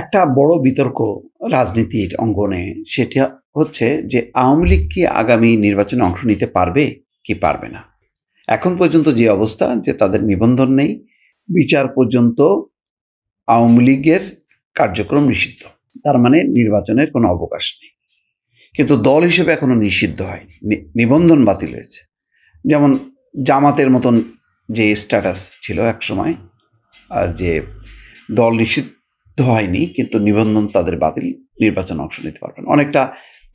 একটা বড় বিতর্ক রাজনীতির অঙ্গনে সেটা হচ্ছে যে আওয়ামী লীগ কি আগামী নির্বাচনে অংশ নিতে পারবে কি পারবে না। এখন পর্যন্ত যে অবস্থা যে তাদের নিবন্ধন নেই, বিচার পর্যন্ত আওয়ামী লীগের কার্যক্রম নিষিদ্ধ। তার মানে নির্বাচনের কোনো অবকাশ নেই। কিন্তু দল হিসেবে এখনো নিষিদ্ধ হয়নি, নিবন্ধন বাতিল হয়েছে। যেমন জামাতের মতন যে স্ট্যাটাস ছিল একসময়, যে দল নিষিদ্ধ হয়নি কিন্তু নিবন্ধন তাদের বাতিল, নির্বাচনে অংশ নিতে পারবেন, অনেকটা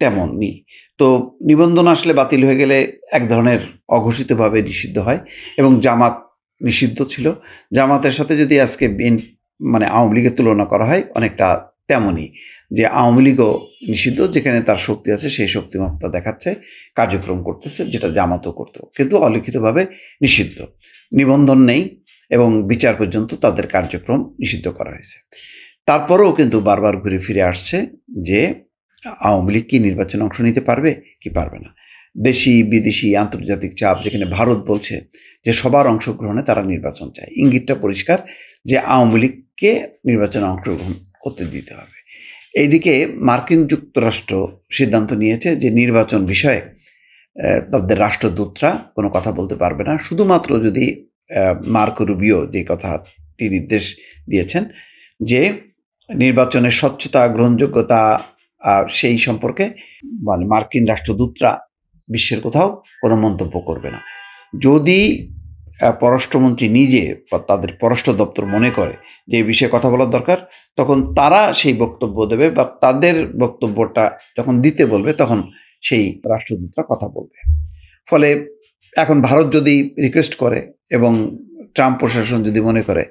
তেমনই। তো নিবন্ধন আসলে বাতিল হয়ে গেলে এক ধরনের অঘোষিতভাবে নিষিদ্ধ হয় এবং জামাত নিষিদ্ধ ছিল। জামাতের সাথে যদি আজকে মানে আওয়ামী লীগের তুলনা করা হয় অনেকটা তেমনই, যে আওয়ামী লীগও নিষিদ্ধ, যেখানে তার শক্তি আছে সেই শক্তিমত্তা দেখাচ্ছে, কার্যক্রম করতেছে, যেটা জামাতও করতো, কিন্তু অলিখিতভাবে নিষিদ্ধ, নিবন্ধন নেই এবং বিচার পর্যন্ত তাদের কার্যক্রম নিষিদ্ধ করা হয়েছে। তারপরেও কিন্তু বারবার ঘুরে ফিরে আসছে যে আওয়ামী লীগ কি নির্বাচনে অংশ নিতে পারবে কি পারবে না। দেশি বিদেশি আন্তর্জাতিক চাপ, যেখানে ভারত বলছে যে সবার অংশগ্রহণে তারা নির্বাচন চায়, ইঙ্গিতটা পরিষ্কার যে আওয়ামী লীগকে নির্বাচনে অংশগ্রহণ করতে দিতে হবে। এইদিকে মার্কিন যুক্তরাষ্ট্র সিদ্ধান্ত নিয়েছে যে নির্বাচন বিষয়ে তাদের রাষ্ট্রদূতরা কোনো কথা বলতে পারবে না, শুধুমাত্র যদি মার্কো রুবিও যে কথাটি নির্দেশ দিয়েছেন যে নির্বাচনের স্বচ্ছতা গ্রহণযোগ্যতা সেই সম্পর্কে মানে মার্কিন রাষ্ট্রদূতরা বিশ্বের কোথাও কোনো মন্তব্য করবে না। যদি পররাষ্ট্রমন্ত্রী নিজে বা তাদের পররাষ্ট্র দপ্তর মনে করে যে এই বিষয়ে কথা বলার দরকার, তখন তারা সেই বক্তব্য দেবে বা তাদের বক্তব্যটা যখন দিতে বলবে তখন সেই রাষ্ট্রদূতরা কথা বলবে। ফলে এখন ভারত যদি রিকোয়েস্ট করে এবং ট্রাম্প প্রশাসন যদি মনে করে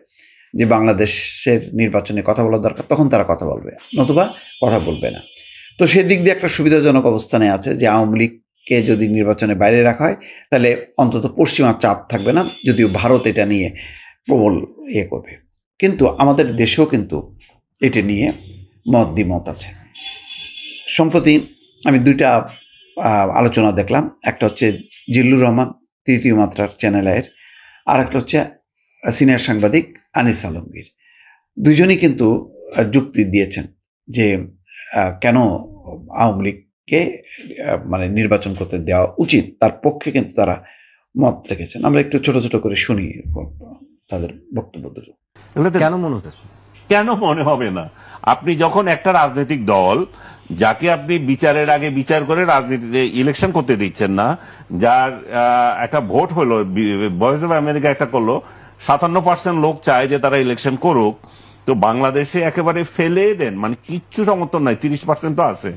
যে বাংলাদেশের নির্বাচনে কথা বলার দরকার, তখন তারা কথা বলবে, নতুবা কথা বলবে না। তো সেদিক দিয়ে একটা সুবিধাজনক অবস্থানে আছে যে আওয়ামী লীগকে যদি নির্বাচনে বাইরে রাখা হয় তাহলে অন্তত পশ্চিমা চাপ থাকবে না, যদিও ভারত এটা নিয়ে প্রবল করবে। কিন্তু আমাদের দেশেও কিন্তু এটা নিয়ে দ্বিমত আছে। সম্প্রতি আমি দুইটা আলোচনা দেখলাম, একটা হচ্ছে জিল্লুর রহমান তৃতীয় মাত্রার চ্যানেল এর, আর একটা হচ্ছে সিনিয়র সাংবাদিক আনিস আলমগীর। দুজনই কিন্তু যুক্তি দিয়েছেন যে কেন আওয়ামী লীগকে মানে নির্বাচন করতে দেওয়া উচিত, তার পক্ষে কিন্তু তারা মত রেখেছেন। আমরা একটু ছোট ছোট করে শুনি তাদের বক্তব্য। কেন মনে হতেছে? কেন মনে হবে না? আপনি যখন একটা রাজনৈতিক দল যাকে আপনি বিচারের আগে বিচার করে রাজনীতিতে ইলেকশন করতে দিচ্ছেন না, যার একটা ভোট হলো, ভয়েস অফ আমেরিকা একটা করলো, 57% লোক চায় যে তারা ইলেকশন করুক, তো বাংলাদেশে একেবারে ফেলে দেন, মানে কিচ্ছু সমর্থন নাই, 30% তো আছে,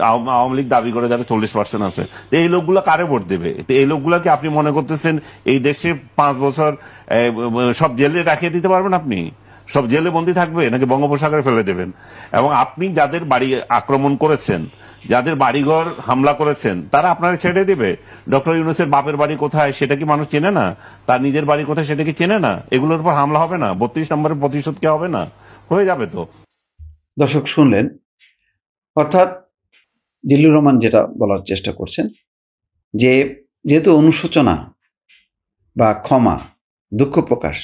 আওয়ামী লীগ দাবি করে যারা 40% আছে, তো এই লোকগুলো কারে ভোট দেবে? তো এই লোকগুলাকে আপনি মনে করতেছেন এই দেশে 5 বছর সব জেলে রাখিয়ে দিতে পারবেন? আপনি সব জেলে বন্দি থাকবে নাকি বঙ্গোপসাগরে ফেলে দেবেন? এবং আপনি যাদের বাড়ি আক্রমণ করেছেন, যাদের বাড়িঘর হামলা করেছেন, তারা আপনারা ছেড়ে দেবে? ডক্টর ইউনূসের বাপের বাড়ি কোথায় সেটা কি মানুষ চেনে না? তার নিজের বাড়ি কোথায় সেটা কি চেনে না? এগুলোর উপর হামলা হবে না? 32 নম্বরের প্রতিশোধ কি হবে না? হয়ে যাবে তো। দর্শক শুনলেন, অর্থাৎ জিল্লুর রহমান যেটা বলার চেষ্টা করছেন যে যেহেতু অনুশোচনা বা ক্ষমা, দুঃখ প্রকাশ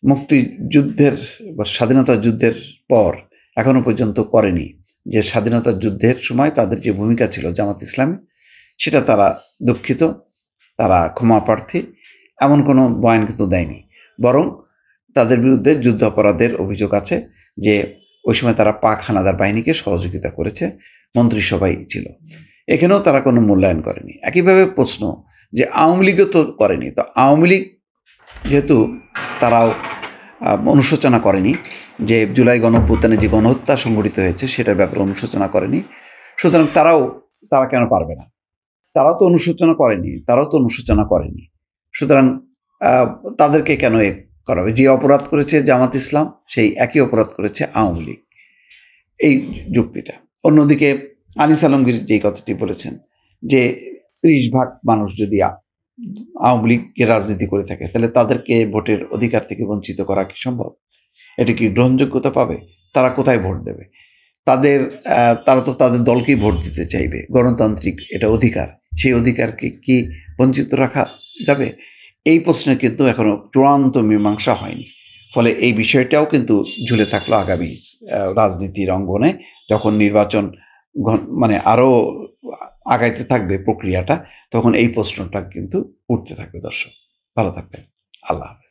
মুক্তিযুদ্ধের বা স্বাধীনতা যুদ্ধের পর এখনো পর্যন্ত করেনি, যে স্বাধীনতা যুদ্ধের সময় তাদের যে ভূমিকা ছিল জামাত ইসলামী, সেটা তারা দুঃখিত, তারা ক্ষমা প্রার্থী, এমন কোনো বয়ান কিন্তু দেয়নি। বরং তাদের বিরুদ্ধে যুদ্ধ অপরাধের অভিযোগ আছে যে ওই সময় তারা পাক হানাদার বাহিনীকে সহযোগিতা করেছে, মন্ত্রিসভায় ছিল, এখানেও তারা কোনো মূল্যায়ন করেনি। একইভাবে প্রশ্ন যে আওয়ামী লীগও তো করেনি, তো আওয়ামী লীগ যেহেতু তারাও অনুশোচনা করেনি যে জুলাই গণঅভ্যুত্থানে যে গণহত্যা সংঘটিত হয়েছে সেটার ব্যাপারে অনুশোচনা করেনি, সুতরাং তারা কেন পারবে না? তারাও তো অনুশোচনা করেনি, সুতরাং তাদেরকে কেন করাবে? যে অপরাধ করেছে জামাত ইসলাম, সেই একই অপরাধ করেছে আওয়ামী লীগ, এই যুক্তিটা। অন্যদিকে আনিস আলমগীর যে কথাটি বলেছেন যে 30% মানুষ যদি আওয়ামী লীগের রাজনীতি করে থাকে তাহলে তাদেরকে ভোটের অধিকার থেকে বঞ্চিত করা কি সম্ভব? এটা কি গ্রহণযোগ্যতা পাবে? তারা কোথায় ভোট দেবে? তারা তো তাদের দলকেই ভোট দিতে চাইবে, গণতান্ত্রিক এটা অধিকার, সেই অধিকারকে কি বঞ্চিত রাখা যাবে? এই প্রশ্নে কিন্তু এখনো চূড়ান্ত মীমাংসা হয়নি। ফলে এই বিষয়টাও কিন্তু ঝুলে থাকলো আগামী রাজনীতির অঙ্গনে, যখন নির্বাচন মানে আরো আগাইতে থাকবে প্রক্রিয়াটা, তখন এই প্রশ্নটা কিন্তু উঠতে থাকবে। দর্শক ভালো থাকবেন, আল্লাহ হাফেজ।